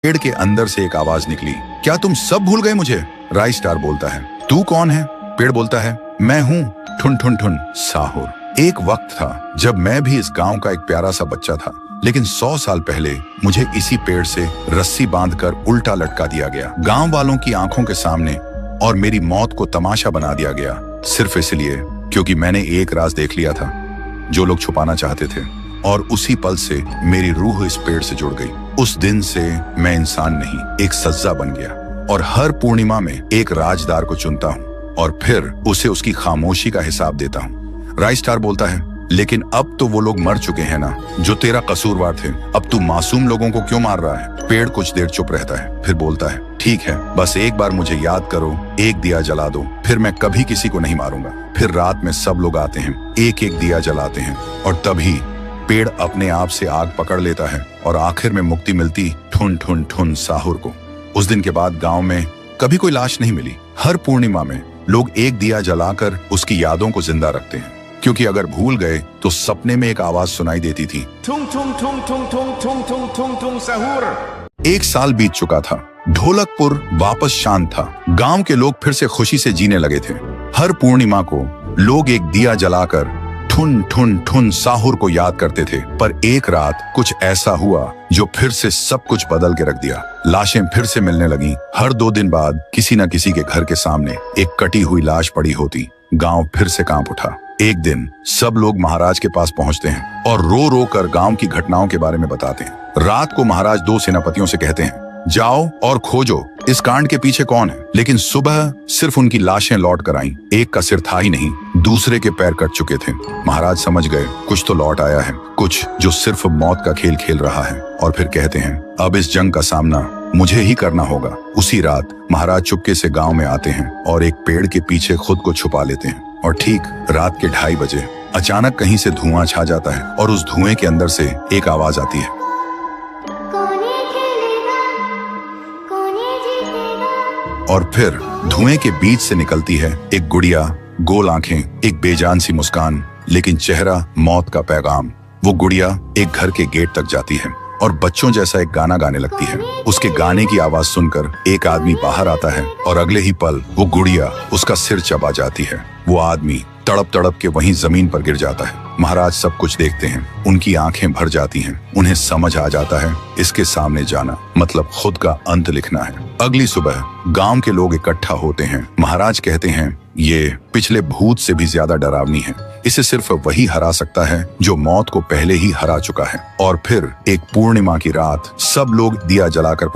पेड़ के अंदर से एक आवाज निकली, क्या तुम सब भूल गए मुझे? राइस स्टार बोलता है, तू कौन है? पेड़ बोलता है, मैं हूँ ठुन ठुन ठुन साहुर। एक वक्त था जब मैं भी इस गांव का एक प्यारा सा बच्चा था, लेकिन 100 साल पहले मुझे इसी पेड़ से रस्सी बांधकर उल्टा लटका दिया गया, गांव वालों की आंखों के सामने, और मेरी मौत को तमाशा बना दिया गया, सिर्फ इसलिए क्योंकि मैंने एक राज देख लिया था जो लोग छुपाना चाहते थे। और उसी पल से मेरी रूह इस पेड़ से जुड़ गई। उस दिन से मैं इंसान नहीं, एक सज्जा बन गया, और हर पूर्णिमा में एक राजदार को चुनता हूँ और फिर उसे उसकी खामोशी का हिसाब देता हूँ। राइस स्टार बोलता है, लेकिन अब तो वो लोग मर चुके हैं ना, जो तेरा कसूरवार थे। अब तू मासूम लोगों को क्यों मार रहा है? पेड़ कुछ देर चुप रहता है, फिर बोलता है, ठीक है, बस एक बार मुझे याद करो, एक दिया जला दो, फिर मैं कभी किसी को नहीं मारूंगा। फिर रात में सब लोग आते हैं, एक एक दिया जलाते हैं, और तभी पेड़ अपने आप से आग पकड़ लेता है, और आखिर में मुक्ति मिलती ठुन ठुन ठुन साहुर को। उस दिन के बाद गांव में कभी कोई लाश नहीं मिली। हर पूर्णिमा में लोग एक दिया जलाकर उसकी यादों को जिंदा रखते हैं, क्योंकि अगर भूल गए तो सपने में एक आवाज सुनाई देती थी, ठुन ठुन ठुन ठुन ठुन ठुन ठुन ठुन ठुन साहुर। एक साल बीत चुका था, ढोलकपुर वापस शांत था, गांव के लोग फिर से खुशी से जीने लगे थे। हर पूर्णिमा को लोग एक दिया जलाकर ठुन ठुन ठुन साहुर को याद करते थे। पर एक रात कुछ ऐसा हुआ जो फिर से सब कुछ बदल के रख दिया। लाशें फिर से मिलने लगी। हर 2 दिन बाद किसी न किसी के घर के सामने एक कटी हुई लाश पड़ी होती। गांव फिर से कांप उठा। एक दिन सब लोग महाराज के पास पहुंचते हैं और रो रो कर गांव की घटनाओं के बारे में बताते हैं। रात को महाराज 2 सेनापतियों से कहते हैं, जाओ और खोजो इस कांड के पीछे कौन है। लेकिन सुबह सिर्फ उनकी लाशें लौट कर आईं। एक का सिर था ही नहीं, दूसरे के पैर कट चुके थे। महाराज समझ गए कुछ तो लौट आया है, कुछ जो सिर्फ मौत का खेल खेल रहा है। और फिर कहते हैं, अब इस जंग का सामना मुझे ही करना होगा। उसी रात महाराज चुपके से गांव में आते हैं और एक पेड़ के पीछे खुद को छुपा लेते हैं। और ठीक रात के 2:30 बजे अचानक कहीं से धुआं छा जाता है, और उस धुएं के अंदर से एक आवाज आती है, और फिर धुएं के बीच से निकलती है एक गुड़िया, गोल आंखें, एक बेजान सी मुस्कान, लेकिन चेहरा मौत का पैगाम। वो गुड़िया एक घर के गेट तक जाती है और बच्चों जैसा एक गाना गाने लगती है। उसके गाने की आवाज सुनकर एक आदमी बाहर आता है, और अगले ही पल वो गुड़िया उसका सिर चबा जाती है। वो आदमी तड़प तड़प के वहीं जमीन पर गिर जाता है। महाराज सब कुछ देखते हैं, उनकी आंखें भर जाती हैं। उन्हें समझ आ जाता है इसके सामने जाना मतलब खुद का अंत लिखना है। अगली सुबह गांव के लोग इकट्ठा होते हैं। महाराज कहते हैं, ये पिछले भूत से भी ज्यादा डरावनी है। इसे सिर्फ वही हरा सकता है जो मौत को पहले ही हरा चुका है। और फिर एक पूर्णिमा की रात सब लोग दिया जलाकर